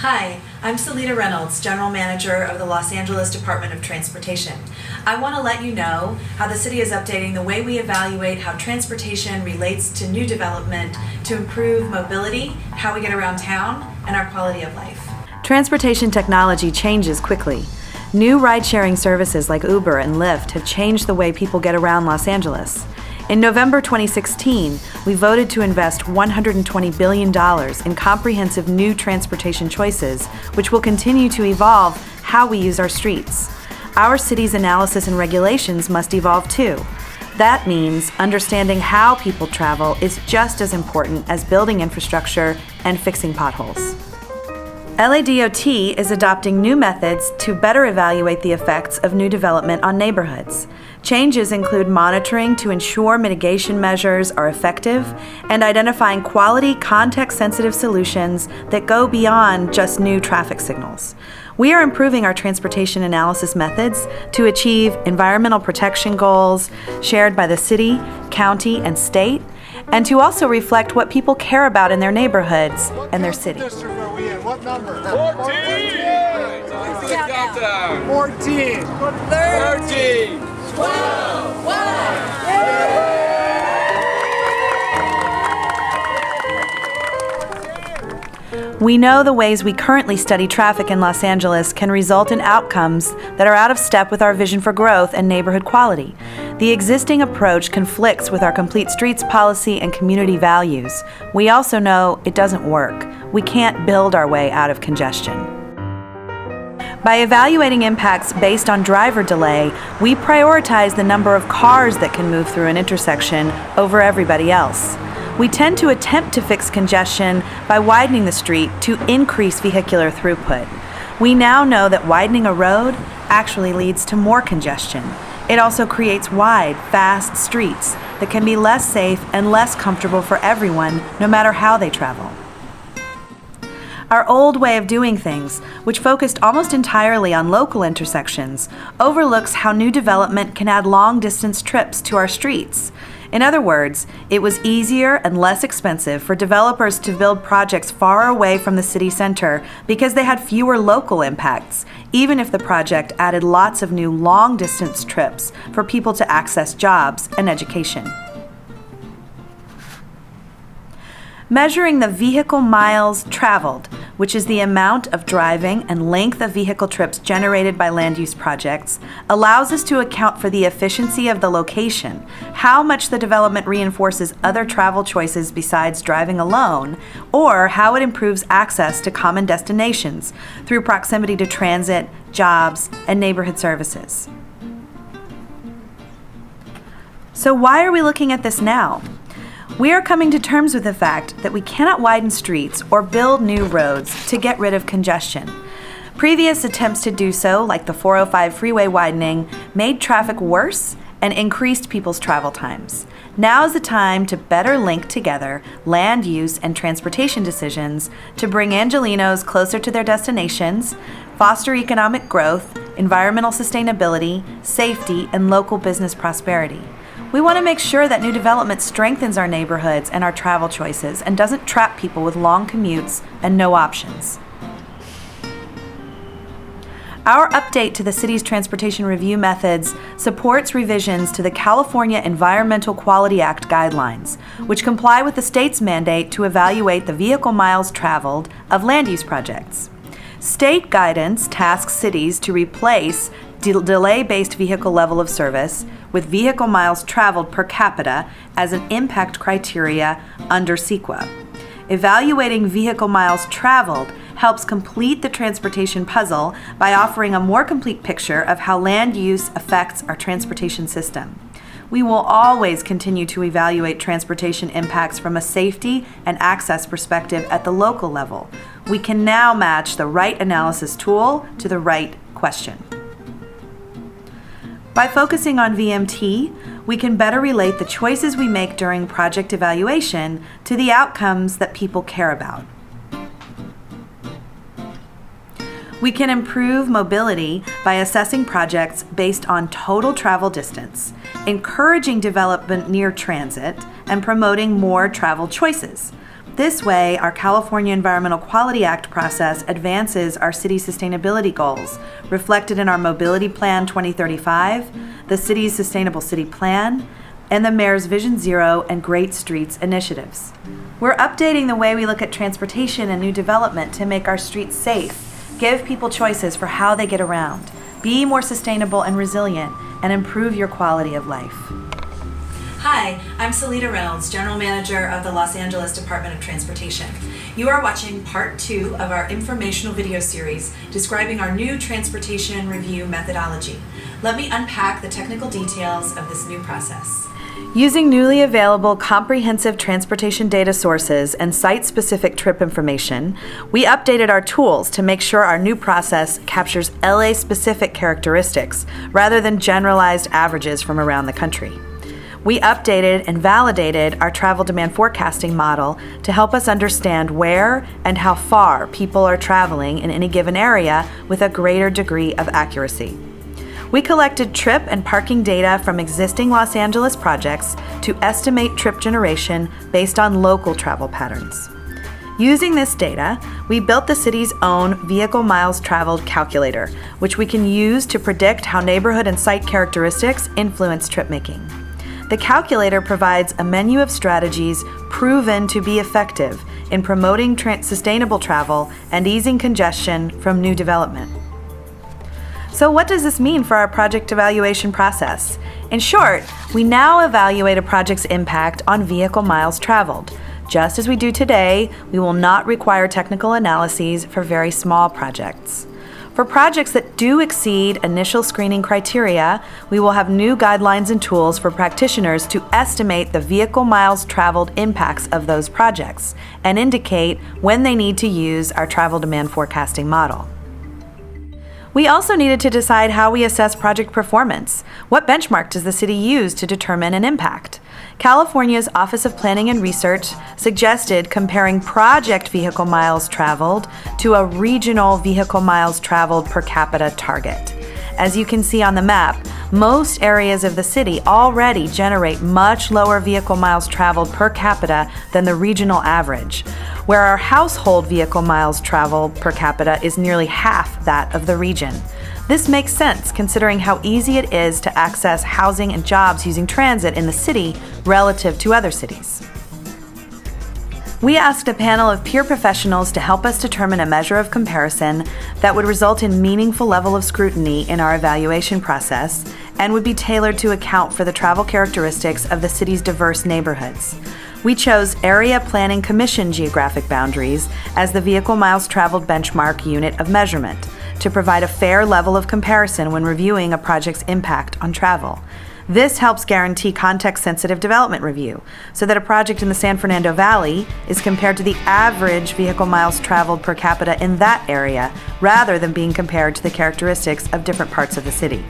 Hi, I'm Salita Reynolds, General Manager of the Los Angeles Department of Transportation. I want to let you know how the city is updating the way we evaluate how transportation relates to new development to improve mobility, how we get around town, and our quality of life. Transportation technology changes quickly. New ride-sharing services like Uber and Lyft have changed the way people get around Los Angeles. In November 2016, we voted to invest $120 billion in comprehensive new transportation choices, which will continue to evolve how we use our streets. Our city's analysis and regulations must evolve too. That means understanding how people travel is just as important as building infrastructure and fixing potholes. LADOT is adopting new methods to better evaluate the effects of new development on neighborhoods. Changes include monitoring to ensure mitigation measures are effective and identifying quality, context-sensitive solutions that go beyond just new traffic signals. We are improving our transportation analysis methods to achieve environmental protection goals shared by the city, county, and state, and to also reflect what people care about in their neighborhoods and their city. What number? 14. 13. 12. 1. We know the ways we currently study traffic in Los Angeles can result in outcomes that are out of step with our vision for growth and neighborhood quality. The existing approach conflicts with our complete streets policy and community values. We also know it doesn't work. We can't build our way out of congestion. By evaluating impacts based on driver delay, we prioritize the number of cars that can move through an intersection over everybody else. We tend to attempt to fix congestion by widening the street to increase vehicular throughput. We now know that widening a road actually leads to more congestion. It also creates wide, fast streets that can be less safe and less comfortable for everyone, no matter how they travel. Our old way of doing things, which focused almost entirely on local intersections, overlooks how new development can add long-distance trips to our streets. In other words, it was easier and less expensive for developers to build projects far away from the city center because they had fewer local impacts, even if the project added lots of new long-distance trips for people to access jobs and education. Measuring the vehicle miles traveled, which is the amount of driving and length of vehicle trips generated by land use projects, allows us to account for the efficiency of the location, how much the development reinforces other travel choices besides driving alone, or how it improves access to common destinations through proximity to transit, jobs, and neighborhood services. So why are we looking at this now? We are coming to terms with the fact that we cannot widen streets or build new roads to get rid of congestion. Previous attempts to do so, like the 405 freeway widening, made traffic worse and increased people's travel times. Now is the time to better link together land use and transportation decisions to bring Angelenos closer to their destinations, foster economic growth, environmental sustainability, safety, and local business prosperity. We want to make sure that new development strengthens our neighborhoods and our travel choices and doesn't trap people with long commutes and no options. Our update to the city's transportation review methods supports revisions to the California Environmental Quality Act guidelines, which comply with the state's mandate to evaluate the vehicle miles traveled of land use projects. State guidance tasks cities to replace delay-based vehicle level of service with vehicle miles traveled per capita as an impact criteria under CEQA. Evaluating vehicle miles traveled helps complete the transportation puzzle by offering a more complete picture of how land use affects our transportation system. We will always continue to evaluate transportation impacts from a safety and access perspective at the local level. We can now match the right analysis tool to the right question. By focusing on VMT, we can better relate the choices we make during project evaluation to the outcomes that people care about. We can improve mobility by assessing projects based on total travel distance, encouraging development near transit, and promoting more travel choices. This way, our California Environmental Quality Act process advances our city sustainability goals, reflected in our Mobility Plan 2035, the city's Sustainable City Plan, and the Mayor's Vision Zero and Great Streets initiatives. We're updating the way we look at transportation and new development to make our streets safe, give people choices for how they get around, be more sustainable and resilient, and improve your quality of life. Hi, I'm Salita Reynolds, General Manager of the Los Angeles Department of Transportation. You are watching part 2 of our informational video series describing our new transportation review methodology. Let me unpack the technical details of this new process. Using newly available comprehensive transportation data sources and site-specific trip information, we updated our tools to make sure our new process captures LA-specific characteristics rather than generalized averages from around the country. We updated and validated our travel demand forecasting model to help us understand where and how far people are traveling in any given area with a greater degree of accuracy. We collected trip and parking data from existing Los Angeles projects to estimate trip generation based on local travel patterns. Using this data, we built the city's own vehicle miles traveled calculator, which we can use to predict how neighborhood and site characteristics influence trip making. The calculator provides a menu of strategies proven to be effective in promoting sustainable travel and easing congestion from new development. So what does this mean for our project evaluation process? In short, we now evaluate a project's impact on vehicle miles traveled. Just as we do today, we will not require technical analyses for very small projects. For projects that do exceed initial screening criteria, we will have new guidelines and tools for practitioners to estimate the vehicle miles traveled impacts of those projects and indicate when they need to use our travel demand forecasting model. We also needed to decide how we assess project performance. What benchmark does the city use to determine an impact? California's Office of Planning and Research suggested comparing project vehicle miles traveled to a regional vehicle miles traveled per capita target. As you can see on the map, most areas of the city already generate much lower vehicle miles traveled per capita than the regional average, where our household vehicle miles traveled per capita is nearly half that of the region. This makes sense considering how easy it is to access housing and jobs using transit in the city relative to other cities. We asked a panel of peer professionals to help us determine a measure of comparison that would result in meaningful level of scrutiny in our evaluation process and would be tailored to account for the travel characteristics of the city's diverse neighborhoods. We chose Area Planning Commission geographic boundaries as the vehicle miles traveled benchmark unit of measurement to provide a fair level of comparison when reviewing a project's impact on travel. This helps guarantee context-sensitive development review so that a project in the San Fernando Valley is compared to the average vehicle miles traveled per capita in that area rather than being compared to the characteristics of different parts of the city.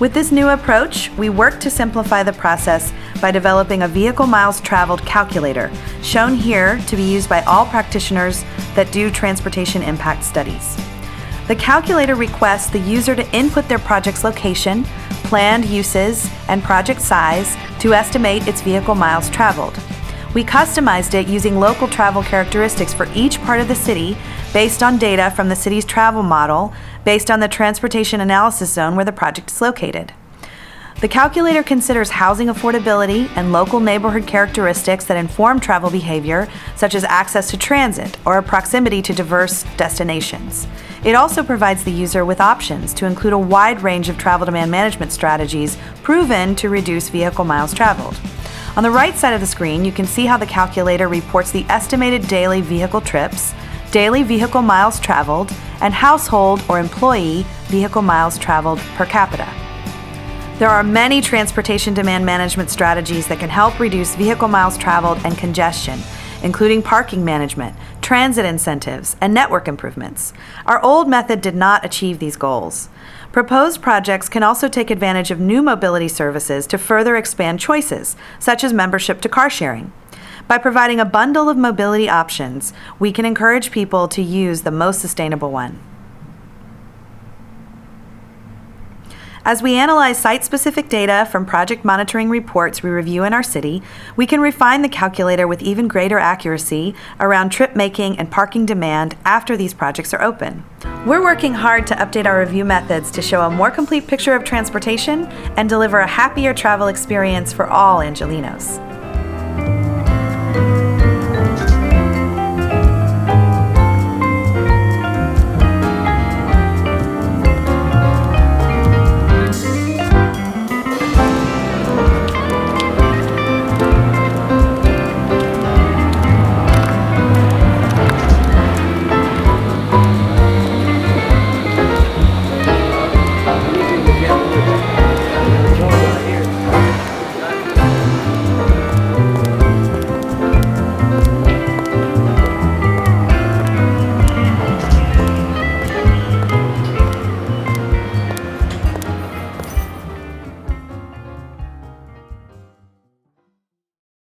With this new approach, we worked to simplify the process by developing a vehicle miles traveled calculator, shown here to be used by all practitioners that do transportation impact studies. The calculator requests the user to input their project's location, planned uses, and project size to estimate its vehicle miles traveled. We customized it using local travel characteristics for each part of the city based on data from the city's travel model based on the transportation analysis zone where the project is located. The calculator considers housing affordability and local neighborhood characteristics that inform travel behavior, such as access to transit or a proximity to diverse destinations. It also provides the user with options to include a wide range of travel demand management strategies proven to reduce vehicle miles traveled. On the right side of the screen, you can see how the calculator reports the estimated daily vehicle trips, daily vehicle miles traveled, and household or employee vehicle miles traveled per capita. There are many transportation demand management strategies that can help reduce vehicle miles traveled and congestion, including parking management, transit incentives, and network improvements. Our old method did not achieve these goals. Proposed projects can also take advantage of new mobility services to further expand choices, such as membership to car sharing. By providing a bundle of mobility options, we can encourage people to use the most sustainable one. As we analyze site-specific data from project monitoring reports we review in our city, we can refine the calculator with even greater accuracy around trip making and parking demand after these projects are open. We're working hard to update our review methods to show a more complete picture of transportation and deliver a happier travel experience for all Angelenos.